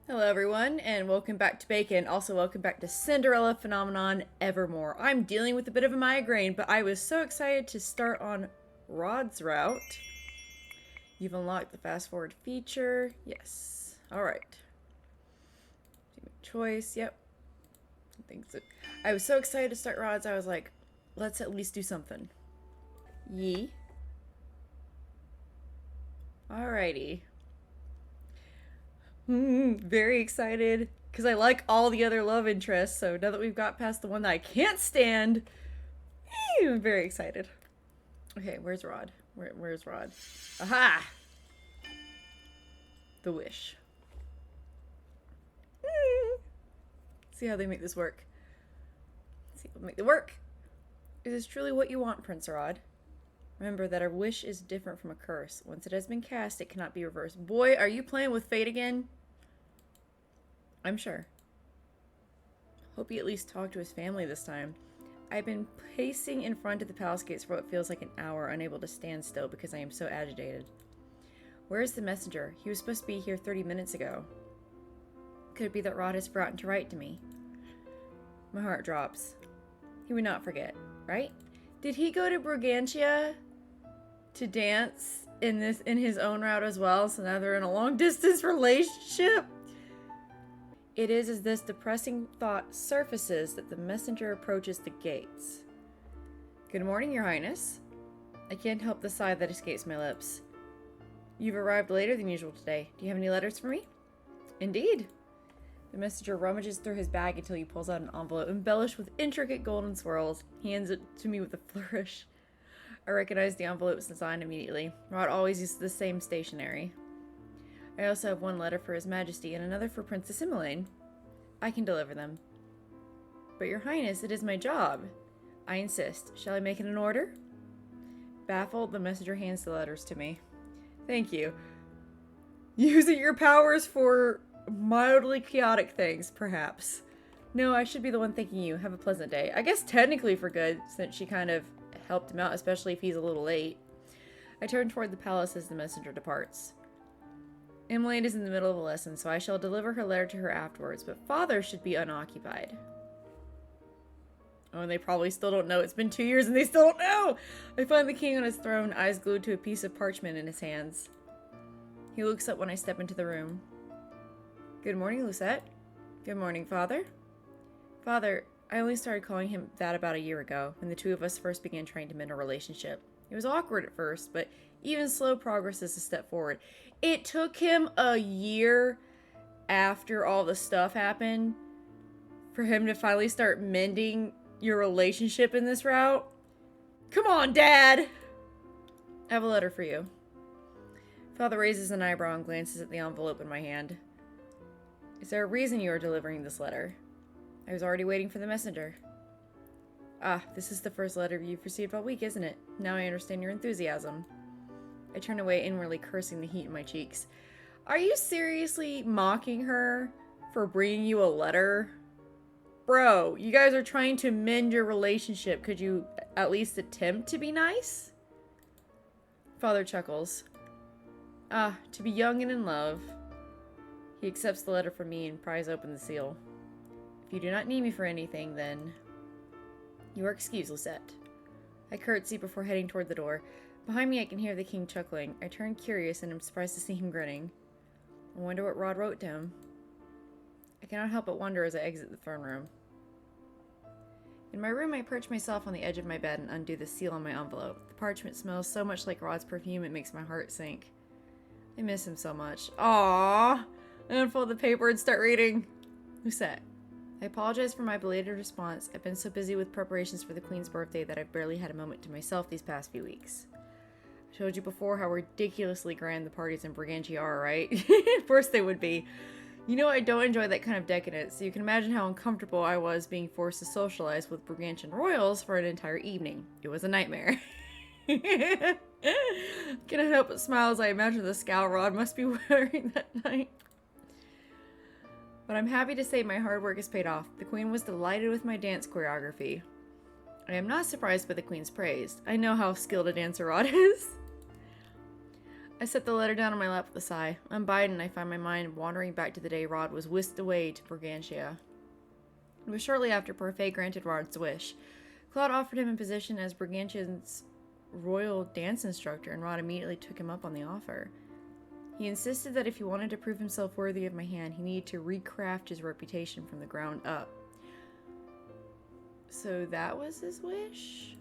Hello everyone, and welcome back to Bacon. Also, welcome back to Cinderella Phenomenon Evermore. I'm dealing with a bit of a migraine, but I was so excited to start on Rod's route. You've unlocked the fast forward feature. Yes. Alright. Choice, yep. I think so. I was so excited to start Rod's, I was like, let's at least do something. Yee. Alrighty. Very excited because I like all the other love interests. So now that we've got past the one that I can't stand, I'm very excited. Okay, where's Rod? Where's Rod? Aha! The wish. See how they make this work. See how they make it work. Is this truly what you want, Prince Rod? Remember that a wish is different from a curse. Once it has been cast, it cannot be reversed. Boy, are you playing with fate again? I'm sure. Hope he at least talked to his family this time. I've been pacing in front of the palace gates for what feels like an hour, unable to stand still because I am so agitated. Where is the messenger? He was supposed to be here 30 minutes ago. Could it be that Rod has forgotten to write to me? My heart drops. He would not forget, right? Did he go to Brigantia to dance in his own route as well? So now they're in a long distance relationship? It is as this depressing thought surfaces that the messenger approaches the gates. Good morning, Your Highness. I can't help the sigh that escapes my lips. You've arrived later than usual today. Do you have any letters for me? Indeed. The messenger rummages through his bag until he pulls out an envelope embellished with intricate golden swirls. He hands it to me with a flourish. I recognize the envelope's design immediately. Rod always uses the same stationery. I also have one letter for His Majesty and another for Princess Imoline. I can deliver them. But Your Highness, it is my job. I insist. Shall I make it an order? Baffled, the messenger hands the letters to me. Thank you. Using your powers for mildly chaotic things, perhaps. No, I should be the one thanking you. Have a pleasant day. I guess technically for good, since she kind of helped him out, especially if he's a little late. I turn toward the palace as the messenger departs. Imoline is in the middle of a lesson, so I shall deliver her letter to her afterwards, but Father should be unoccupied. Oh, and they probably still don't know. It's been 2 years and they still don't know! I find the king on his throne, eyes glued to a piece of parchment in his hands. He looks up when I step into the room. Good morning, Lucette. Good morning, Father. Father, I only started calling him that about a year ago, when the two of us first began trying to mend our relationship. It was awkward at first, but even slow progress is a step forward. It took him a year after all the stuff happened for him to finally start mending your relationship in this route. Come on, Dad! I have a letter for you. Father raises an eyebrow and glances at the envelope in my hand. Is there a reason you are delivering this letter? I was already waiting for the messenger. Ah, this is the first letter you've received all week, isn't it? Now I understand your enthusiasm. I turn away, inwardly cursing the heat in my cheeks. Are you seriously mocking her for bringing you a letter? Bro, you guys are trying to mend your relationship. Could you at least attempt to be nice? Father chuckles. Ah, to be young and in love. He accepts the letter from me and pries open the seal. If you do not need me for anything, then... You are excused, Lucette. I curtsy before heading toward the door. Behind me I can hear the king chuckling. I turn curious and am surprised to see him grinning. I wonder what Rod wrote to him. I cannot help but wonder as I exit the throne room. In my room I perch myself on the edge of my bed and undo the seal on my envelope. The parchment smells so much like Rod's perfume it makes my heart sink. I miss him so much. Aww! I unfold the paper and start reading. Lucette. I apologize for my belated response. I've been so busy with preparations for the Queen's birthday that I've barely had a moment to myself these past few weeks. I told you before how ridiculously grand the parties in Brigantia are, right? Of course they would be. You know I don't enjoy that kind of decadence, so you can imagine how uncomfortable I was being forced to socialize with Brigantian royals for an entire evening. It was a nightmare. Cannot help but smile as I imagine the scowl Rod must be wearing that night. But I'm happy to say my hard work has paid off. The Queen was delighted with my dance choreography. I am not surprised by the Queen's praise. I know how skilled a dancer Rod is. I set the letter down on my lap with a sigh. Unbidden, and I find my mind wandering back to the day Rod was whisked away to Brigantia. It was shortly after Parfait granted Rod's wish. Claude offered him a position as Brigantia's royal dance instructor, and Rod immediately took him up on the offer. He insisted that if he wanted to prove himself worthy of my hand, he needed to recraft his reputation from the ground up. So that was his wish?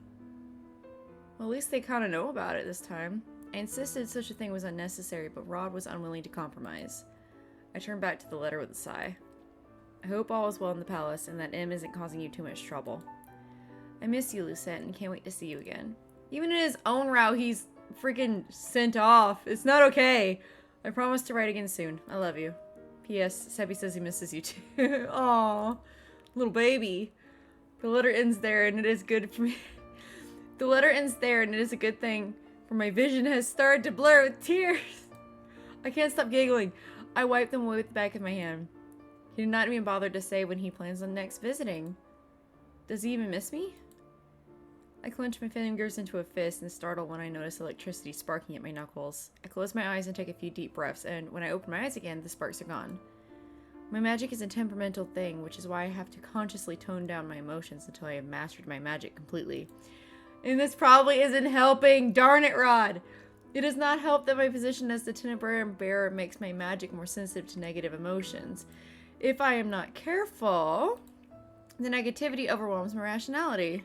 Well, at least they kind of know about it this time. I insisted such a thing was unnecessary, but Rod was unwilling to compromise. I turned back to the letter with a sigh. I hope all is well in the palace, and that M isn't causing you too much trouble. I miss you, Lucette, and can't wait to see you again. Even in his own route, he's freaking sent off. It's not okay. I promise to write again soon. I love you. P.S. Seppi says he misses you too. Aww. Little baby. The letter ends there, and it is good for me. The letter ends there, and it is a good thing, for my vision has started to blur with tears. I can't stop giggling. I wipe them away with the back of my hand. He did not even bother to say when he plans on next visiting. Does he even miss me? I clench my fingers into a fist and startle when I notice electricity sparking at my knuckles. I close my eyes and take a few deep breaths, and when I open my eyes again, the sparks are gone. My magic is a temperamental thing, which is why I have to consciously tone down my emotions until I have mastered my magic completely. And this probably isn't helping. Darn it, Rod. It does not help that my position as the Tenebrarian bearer makes my magic more sensitive to negative emotions. If I am not careful, the negativity overwhelms my rationality.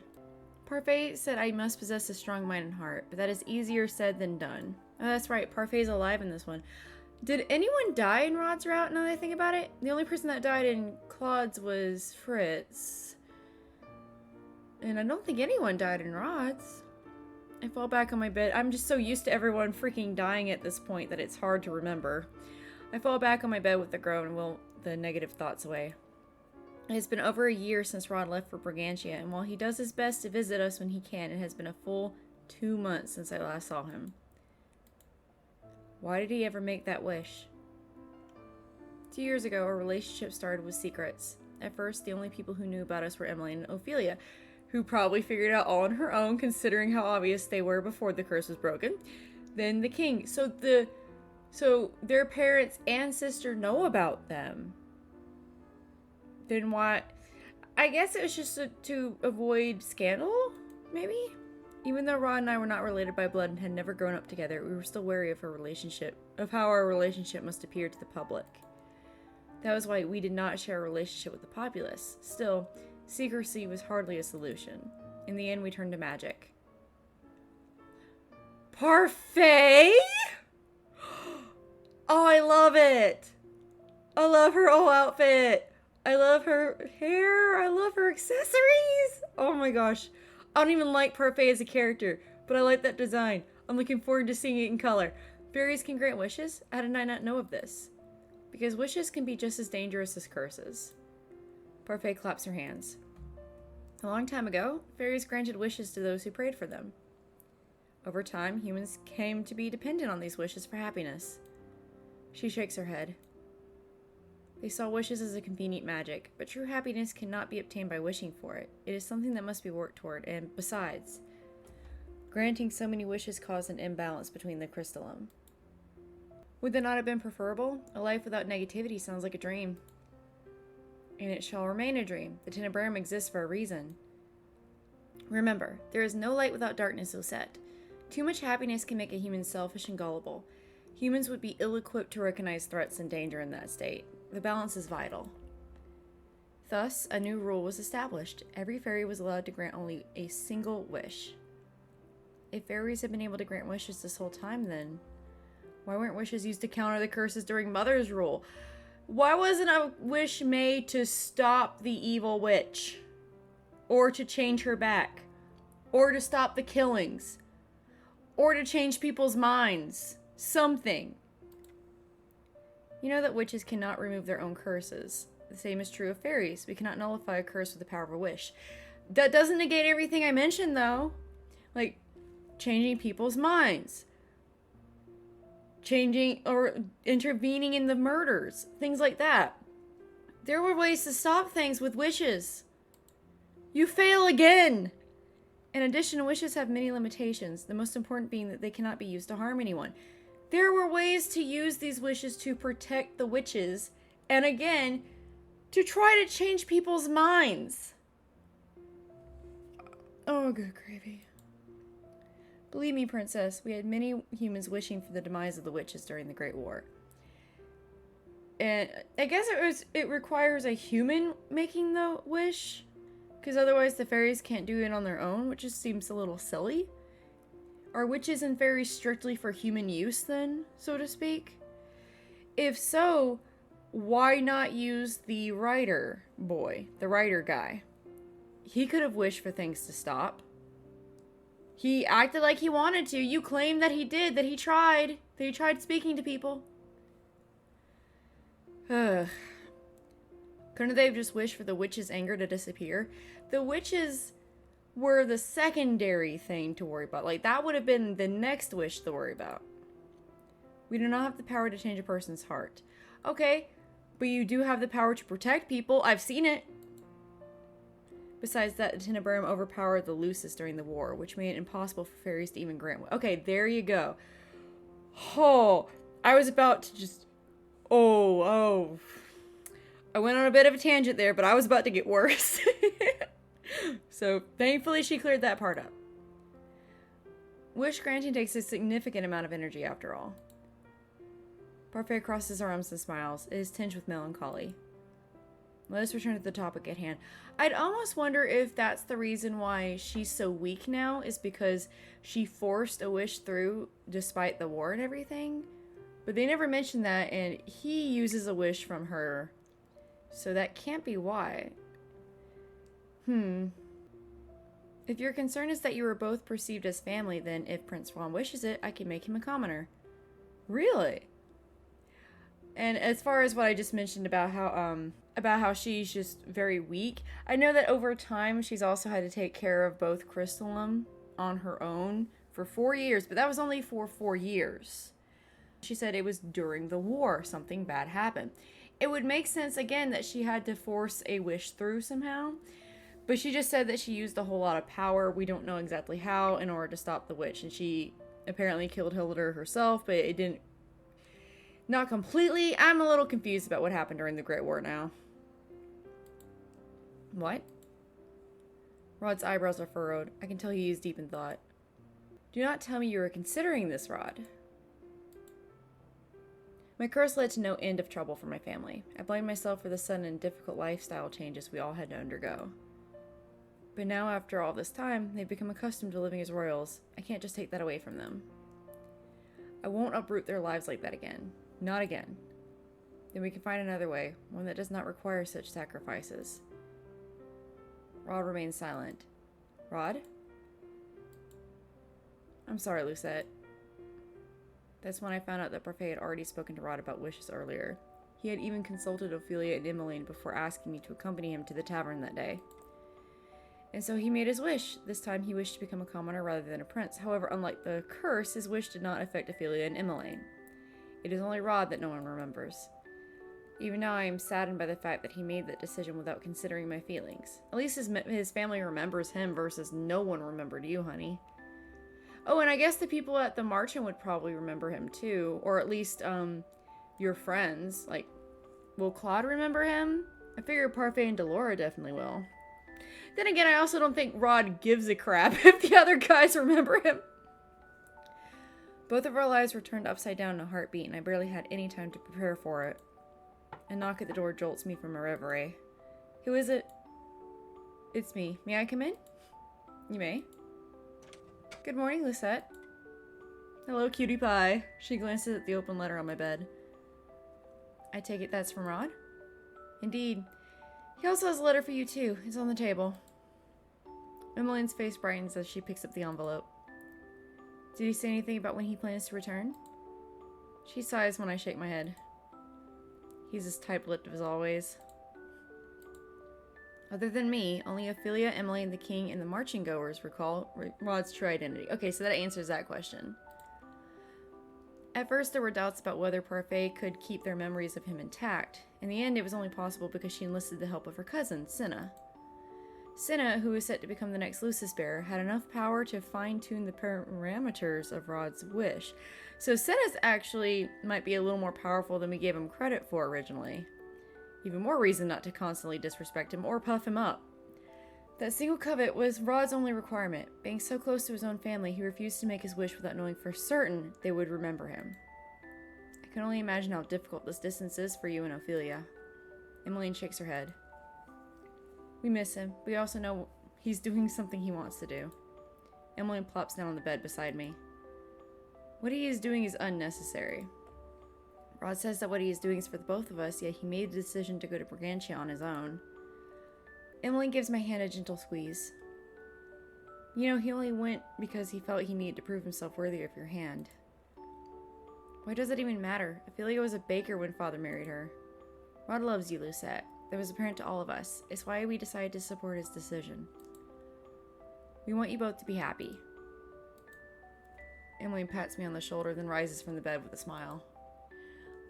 Parfait said I must possess a strong mind and heart, but that is easier said than done. Oh, that's right. Parfait's alive in this one. Did anyone die in Rod's route now that I think about it? The only person that died in Claude's was Fritz. And I don't think anyone died in Rod's. I fall back on my bed. I'm just so used to everyone freaking dying at this point that it's hard to remember. I fall back on my bed with a groan and will the negative thoughts away. It has been over a year since Rod left for Brigantia, and while he does his best to visit us when he can, it has been a full 2 months since I last saw him. Why did he ever make that wish? 2 years ago, our relationship started with secrets. At first, the only people who knew about us were Emily and Ophelia, who probably figured it out all on her own, considering how obvious they were before the curse was broken. Then the king. So their parents and sister know about them. Then why? I guess it was just to avoid scandal, maybe? Even though Rod and I were not related by blood and had never grown up together, we were still wary of how our relationship must appear to the public. That was why we did not share a relationship with the populace. Still, secrecy was hardly a solution. In the end, we turned to magic. Parfait? Oh, I love it! I love her whole outfit! I love her hair. I love her accessories. Oh my gosh. I don't even like Parfait as a character, but I like that design. I'm looking forward to seeing it in color. Fairies can grant wishes? How did I not know of this? Because wishes can be just as dangerous as curses. Parfait claps her hands. A long time ago, fairies granted wishes to those who prayed for them. Over time, humans came to be dependent on these wishes for happiness. She shakes her head. They saw wishes as a convenient magic, but true happiness cannot be obtained by wishing for it. It is something that must be worked toward, and besides, granting so many wishes caused an imbalance between the crystallum. Would that not have been preferable? A life without negativity sounds like a dream. And it shall remain a dream. The Tenebrarium exists for a reason. Remember, there is no light without darkness, Lucette. Too much happiness can make a human selfish and gullible. Humans would be ill-equipped to recognize threats and danger in that state. The balance is vital. Thus, a new rule was established. Every fairy was allowed to grant only a single wish. If fairies had been able to grant wishes this whole time, then why weren't wishes used to counter the curses during Mother's rule? Why wasn't a wish made to stop the evil witch? Or to change her back? Or to stop the killings? Or to change people's minds? Something. You know that witches cannot remove their own curses. The same is true of fairies. We cannot nullify a curse with the power of a wish. That doesn't negate everything I mentioned, though. Like, changing people's minds. Changing or intervening in the murders. Things like that. There were ways to stop things with wishes. You fail again! In addition, wishes have many limitations, the most important being that they cannot be used to harm anyone. There were ways to use these wishes to protect the witches, and again, to try to change people's minds. Oh, good gravy. Believe me, princess, we had many humans wishing for the demise of the witches during the Great War. And I guess it requires a human making the wish, because otherwise the fairies can't do it on their own, which just seems a little silly. Are witches and fairies strictly for human use then, so to speak? If so, why not use the writer boy, the writer guy? He could have wished for things to stop. He acted like he wanted to. You claim that he did, that he tried speaking to people. Couldn't they have just wished for the witch's anger to disappear? The witches were the secondary thing to worry about. Like, that would have been the next wish to worry about. We do not have the power to change a person's heart. Okay, but you do have the power to protect people. I've seen it. Besides that, the Tenebarium overpowered the Lucis during the war, which made it impossible for fairies to even grant... Okay, there you go. Oh, I was about to just... Oh. I went on a bit of a tangent there, but I was about to get worse. So, thankfully, she cleared that part up. Wish granting takes a significant amount of energy, after all. Parfait crosses her arms and smiles. It is tinged with melancholy. Let us return to the topic at hand. I'd almost wonder if that's the reason why she's so weak now, is because she forced a wish through despite the war and everything. But they never mentioned that, and he uses a wish from her. So that can't be why. If your concern is that you were both perceived as family, then if Prince Ron wishes it, I can make him a commoner. Really? And as far as what I just mentioned about how she's just very weak, I know that over time she's also had to take care of both Crystalline on her own for 4 years, but that was only for 4 years. She said it was during the war something bad happened. It would make sense again that she had to force a wish through somehow, but she just said that she used a whole lot of power, we don't know exactly how, in order to stop the witch, and she apparently killed Hildur herself, but it didn't... Not completely. I'm a little confused about what happened during the Great War now. What? Rod's eyebrows are furrowed. I can tell he is deep in thought. Do not tell me you are considering this, Rod. My curse led to no end of trouble for my family. I blame myself for the sudden and difficult lifestyle changes we all had to undergo. But now, after all this time, they've become accustomed to living as royals. I can't just take that away from them. I won't uproot their lives like that again. Not again. Then we can find another way, one that does not require such sacrifices. Rod remains silent. Rod? I'm sorry, Lucette. That's when I found out that Parfait had already spoken to Rod about wishes earlier. He had even consulted Ophelia and Emmeline before asking me to accompany him to the tavern that day. And so he made his wish. This time he wished to become a commoner rather than a prince. However, unlike the curse, his wish did not affect Ophelia and Emmeline. It is only Rod that no one remembers. Even now I am saddened by the fact that he made that decision without considering my feelings. At least his family remembers him versus no one remembered you, honey. Oh, and I guess the people at the Marchand would probably remember him too. Or at least, your friends. Like, will Claude remember him? I figure Parfait and Delora definitely will. Then again, I also don't think Rod gives a crap if the other guys remember him. Both of our lives were turned upside down in a heartbeat, and I barely had any time to prepare for it. A knock at the door jolts me from a reverie. Who is it? It's me. May I come in? You may. Good morning, Lucette. Hello, cutie pie. She glances at the open letter on my bed. I take it that's from Rod? Indeed. He also has a letter for you, too. It's on the table. Emmeline's face brightens as she picks up the envelope. Did he say anything about when he plans to return? She sighs when I shake my head. He's as tight-lipped as always. Other than me, only Ophelia, Emmeline, the king, and the marching goers recall Rod's true identity. Okay, so that answers that question. At first, there were doubts about whether Parfait could keep their memories of him intact. In the end, it was only possible because she enlisted the help of her cousin, Cinna. Cinna, who was set to become the next Lucis bearer, had enough power to fine-tune the parameters of Rod's wish. So Cinna's actually might be a little more powerful than we gave him credit for originally. Even more reason not to constantly disrespect him or puff him up. That single covet was Rod's only requirement. Being so close to his own family, he refused to make his wish without knowing for certain they would remember him. I can only imagine how difficult this distance is for you and Ophelia. Emmeline shakes her head. We miss him. We also know he's doing something he wants to do. Emmeline plops down on the bed beside me. What he is doing is unnecessary. Rod says that what he is doing is for the both of us, yet he made the decision to go to Brigantia on his own. Emmeline gives my hand a gentle squeeze. You know, he only went because he felt he needed to prove himself worthy of your hand. Why does it even matter? Ophelia was a baker when Father married her. Rod loves you, Lucette. That was apparent to all of us. It's why we decided to support his decision. We want you both to be happy. Emmeline pats me on the shoulder, then rises from the bed with a smile.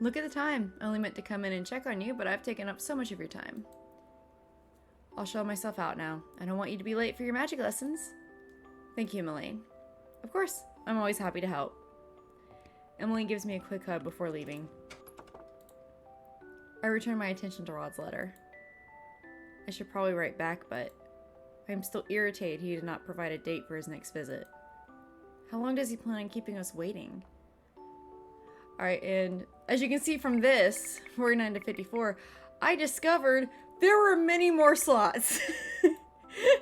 Look at the time. I only meant to come in and check on you, but I've taken up so much of your time. I'll show myself out now. I don't want you to be late for your magic lessons. Thank you, Emmeline. Of course. I'm always happy to help. Emmeline gives me a quick hug before leaving. I return my attention to Rod's letter. I should probably write back, but I'm still irritated he did not provide a date for his next visit. How long does he plan on keeping us waiting? Alright, and as you can see from this, 49 to 54, I discovered there were many more slots.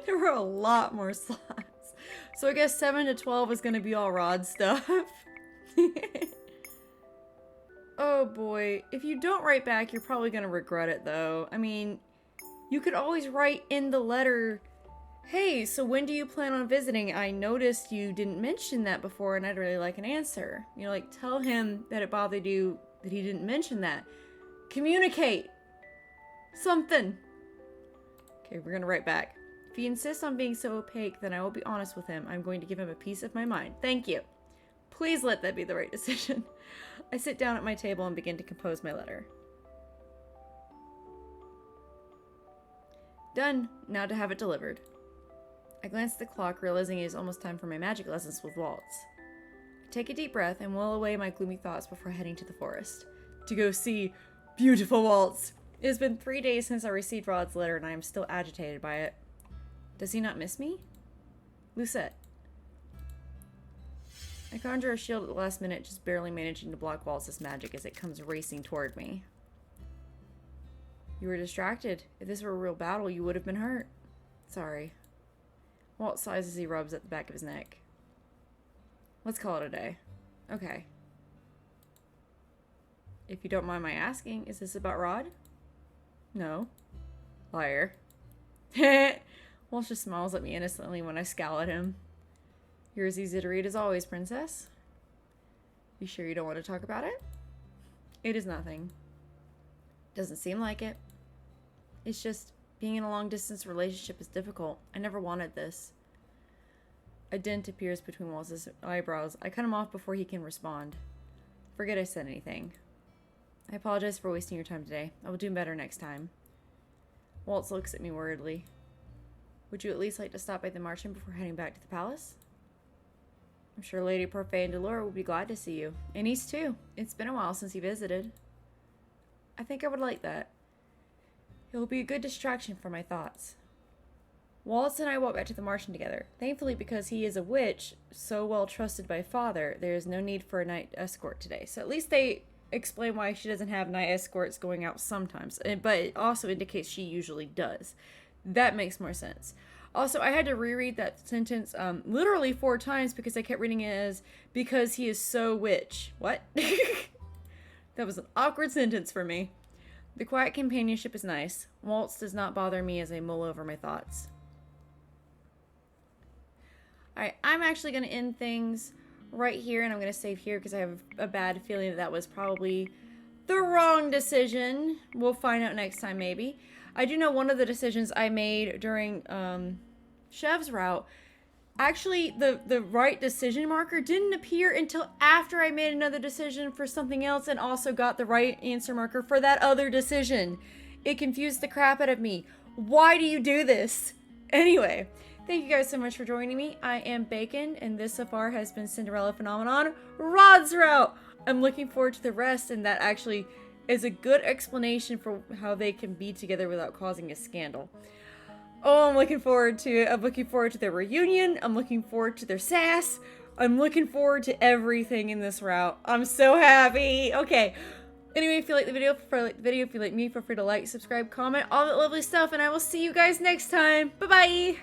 There were a lot more slots. So I guess 7 to 12 is going to be all Rod stuff. Oh boy, if you don't write back, you're probably going to regret it though. I mean, you could always write in the letter, hey, so when do you plan on visiting? I noticed you didn't mention that before and I'd really like an answer. You know, like tell him that it bothered you that he didn't mention that. Communicate. Something. Okay, we're going to write back. If he insists on being so opaque, then I will be honest with him. I'm going to give him a piece of my mind. Thank you. Please let that be the right decision. I sit down at my table and begin to compose my letter. Done. Now to have it delivered. I glance at the clock, realizing it is almost time for my magic lessons with Waltz. I take a deep breath and will away my gloomy thoughts before heading to the forest. To go see beautiful Waltz. It has been 3 days since I received Rod's letter and I am still agitated by it. Does he not miss me? Lucette. I conjure a shield at the last minute, just barely managing to block Waltz's magic as it comes racing toward me. You were distracted. If this were a real battle, you would have been hurt. Sorry. Waltz sighs as he rubs at the back of his neck. Let's call it a day. Okay. If you don't mind my asking, is this about Rod? No. Liar. Waltz just smiles at me innocently when I scowl at him. You're as easy to read as always, princess. You sure you don't want to talk about it? It is nothing. Doesn't seem like it. It's just, being in a long-distance relationship is difficult. I never wanted this. A dent appears between Waltz's eyebrows. I cut him off before he can respond. Forget I said anything. I apologize for wasting your time today. I will do better next time. Waltz looks at me worriedly. Would you at least like to stop by the Martian before heading back to the palace? I'm sure Lady Parfait and Delora will be glad to see you. And East too. It's been a while since he visited. I think I would like that. It will be a good distraction for my thoughts. Waltz and I walk back to the Martian together. Thankfully, because he is a witch, so well trusted by Father, there is no need for a night escort today. So at least they explain why she doesn't have night escorts going out sometimes. But it also indicates she usually does. That makes more sense. Also, I had to reread that sentence literally 4 times because I kept reading it as, because he is so witch. What? That was an awkward sentence for me. The quiet companionship is nice. Waltz does not bother me as I mull over my thoughts. Alright, I'm actually going to end things right here, and I'm going to save here because I have a bad feeling that that was probably the wrong decision. We'll find out next time, maybe. I do know one of the decisions I made during Chev's route, actually the right decision marker didn't appear until after I made another decision for something else and also got the right answer marker for that other decision. It confused the crap out of me. Why do you do this? Anyway, thank you guys so much for joining me. I am Bacon, and this so far has been Cinderella Phenomenon Rod's Route. I'm looking forward to the rest, and that actually is a good explanation for how they can be together without causing a scandal. Oh, I'm looking forward to it. I'm looking forward to their reunion. I'm looking forward to their sass. I'm looking forward to everything in this route. I'm so happy. Okay. Anyway, if you like the video, if you like me, feel free to like, subscribe, comment, all that lovely stuff, and I will see you guys next time. Bye-bye!